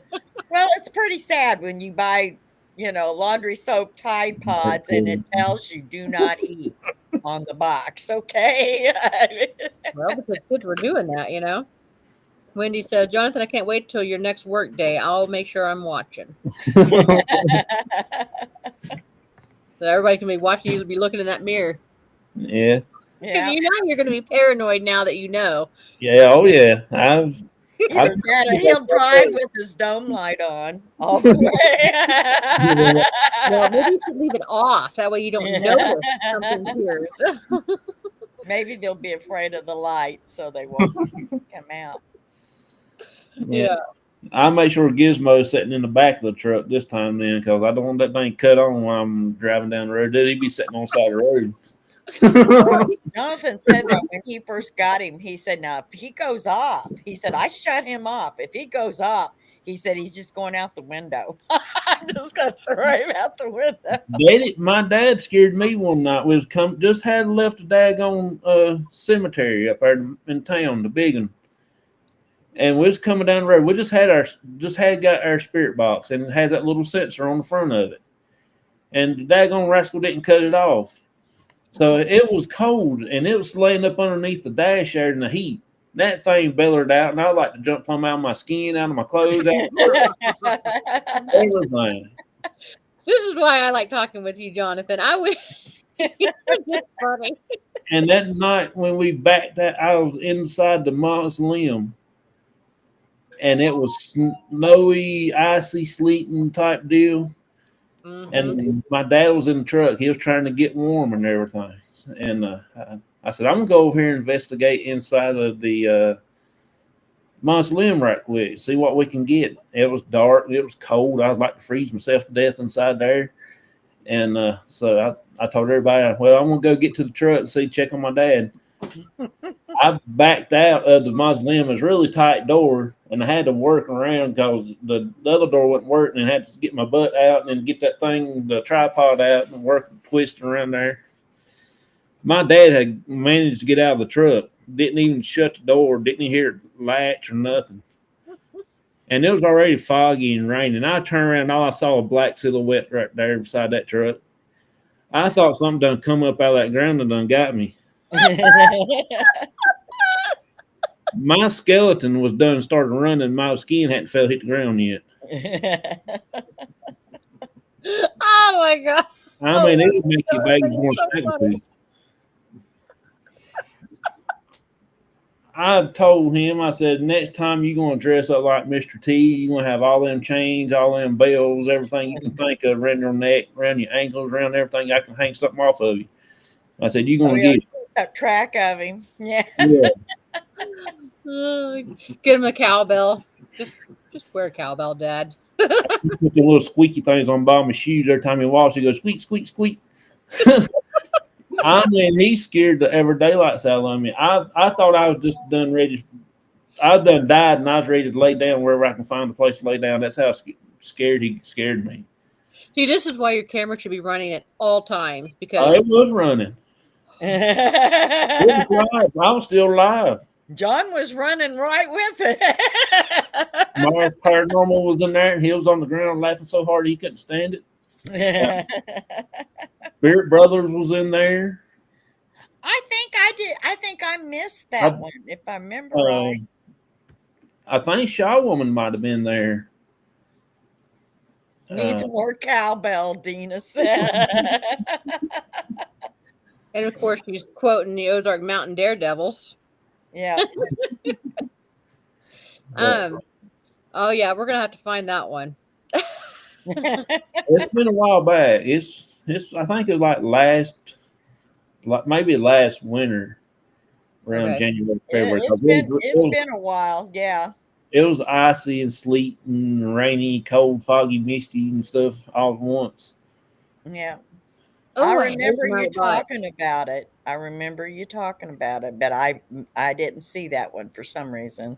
Well, it's pretty sad when you buy, laundry soap Tide Pods and it tells you do not eat on the box. Okay. Well, because kids were doing that, Wendy says, Jonathan, I can't wait till your next work day. I'll make sure I'm watching. So everybody can be watching you, be looking in that mirror. Yeah. Yeah. You know you're going to be paranoid now that you know. Yeah. Oh, yeah. He'll drive with his dome light on all the way. Well, maybe you should leave it off. That way you don't notice something appears. Maybe they'll be afraid of the light, so they won't come out. Yeah. I'll make sure Gizmo's sitting in the back of the truck this time then, because I don't want that thing cut on while I'm driving down the road. He'd be sitting on the side of the road. Jonathan said that when he first got him. He said, "Now, if he goes off," he said, "I shut him off. If he goes off," he said, "he's just going out the window. I'm just going to throw him out the window." My dad scared me one night. We was just had left a daggone cemetery up there in town, the big one. And we was coming down the road. We got our spirit box, and it has that little sensor on the front of it. And the daggone rascal didn't cut it off. So it was cold, and it was laying up underneath the dash there in the heat. That thing bellowed out, and I like to jump plumb out of my skin, out of my clothes, out of everything. This is why I like talking with you, Jonathan. I wish you're just funny. And that night when we backed that, I was inside the mausoleum, and it was snowy, icy, sleeting type deal. Mm-hmm. And my dad was in the truck. He was trying to get warm and everything. And I said, I'm going to go over here and investigate inside of the mausoleum right quick, see what we can get. It was dark. It was cold. I was like to freeze myself to death inside there. And so I told everybody, well, I'm going to go get to the truck and see, check on my dad. I backed out of the mausoleum. It was a really tight door, and I had to work around because the other door wasn't working, and I had to get my butt out and then get that thing, the tripod out, and work twisting around there. My dad had managed to get out of the truck, didn't even shut the door, didn't even hear it latch or nothing. And it was already foggy and raining. I turned around, and all I saw was a black silhouette right there beside that truck. I thought something done come up out of that ground and done got me. My skeleton was done, started running. My skin hadn't hit the ground yet. Oh my god! I mean, it would make your baby more second. I told him, I said, next time you're going to dress up like Mr. T, you're going to have all them chains, all them bells, everything you can think of around your neck, around your ankles, around everything. I can hang something off of you. I said, you're going to get it. Keep track of him. Yeah. Get him a cowbell. Just wear a cowbell, Dad. Put the little squeaky things on the bottom of his shoes every time he walks. He goes, squeak, squeak, squeak. I mean, he scared the ever daylights out of me. I thought I was just done ready. I done died, and I was ready to lay down wherever I can find a place to lay down. That's how scared he scared me. See, this is why your camera should be running at all times, because it was running. It was live. I was still alive. John was running right with it. Mars Paranormal was in there, and he was on the ground laughing so hard he couldn't stand it. Spirit Brothers was in there. I think I did. I think I missed that one, if I remember right. I think Shaw Woman might have been there. Needs more cowbell, Dina said. And of course, she's quoting the Ozark Mountain Daredevils. Yeah. Oh yeah, we're gonna have to find that one. It's been a while back. It's. I think it was maybe last winter, around January, February. It's been a while. Yeah. It was icy and sleet and rainy, cold, foggy, misty and stuff all at once. Yeah. I remember you talking about it. But I didn't see that one for some reason.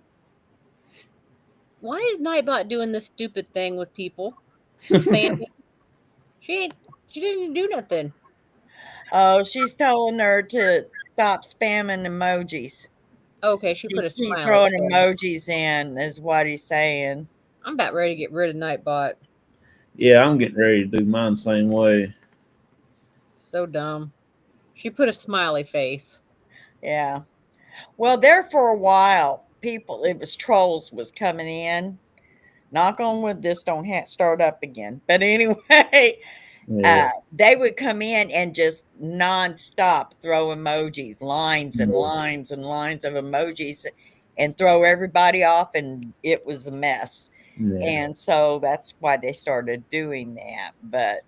Why is Nightbot doing this stupid thing with people? Spamming. She didn't do nothing. Oh, she's telling her to stop spamming emojis. Okay, she put a smile. Throwing emojis in is what he's saying. I'm about ready to get rid of Nightbot. Yeah, I'm getting ready to do mine the same way. So dumb. She put a smiley face. Yeah. Well, there for a while, trolls was coming in. Knock on wood, this don't start up again. But anyway, they would come in and just nonstop throw emojis, lines and lines and lines of emojis, and throw everybody off, and it was a mess. Yeah. And so that's why they started doing that. But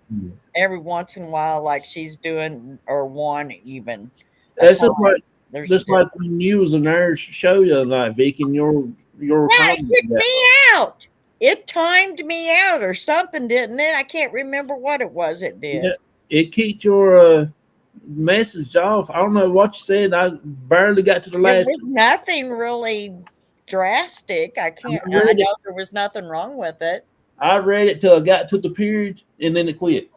every once in a while, like she's doing, or one even. That's just like when you was a nurse show the other night, Vic, and your it took me out. It timed me out or something, didn't it? I can't remember what it was it did. Yeah, it kicked your message off. I don't know what you said. I barely got to the It last. was nothing really drastic. I read it. know there was nothing wrong with it. I read it till I got to the period, and then it quit.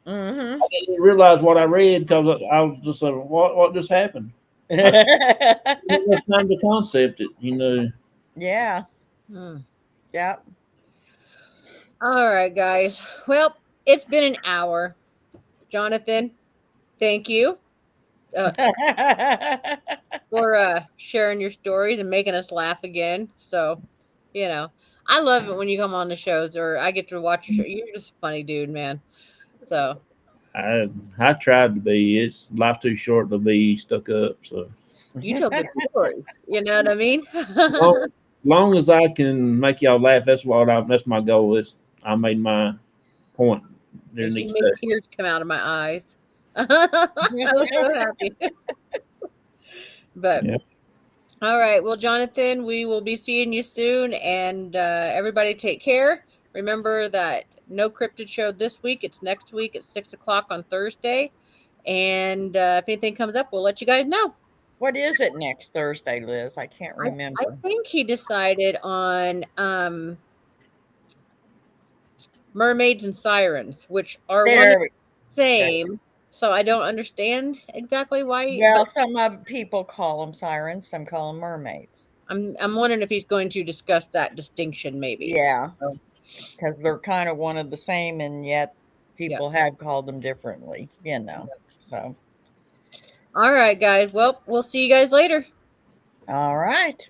Mm-hmm. I didn't realize what I read because I was just like, what just happened? I didn't have time to concept it, you know. Yeah. Hmm. Yeah. All right, guys. Well, it's been an hour. Jonathan, thank you for sharing your stories and making us laugh again. So, you know, I love it when you come on the shows or I get to watch your show. You're just a funny dude, man. So, I tried to be. It's life too short to be stuck up. So you tell good stories. You know what I mean? long, long as I can make y'all laugh, that's my goal. Is I made my point there You each made day. tears come out of my eyes. I was so happy. But Yeah. all right. Well, Jonathan, we will be seeing you soon. And everybody take care. Remember that no cryptid show this week. It's next week at 6 o'clock on Thursday. And if anything comes up, we'll let you guys know. What is it next Thursday, Liz? I can't I remember. think he decided on mermaids and sirens, which are one and There we the go. same. So I don't understand exactly why, but Well, some people call them sirens, some call them mermaids. I'm wondering if he's going to discuss that distinction, maybe. Yeah, So, because they're kind of one of the same, and yet yeah. people have called them differently, you know. So, All right, guys. Well, we'll see you guys later. all right.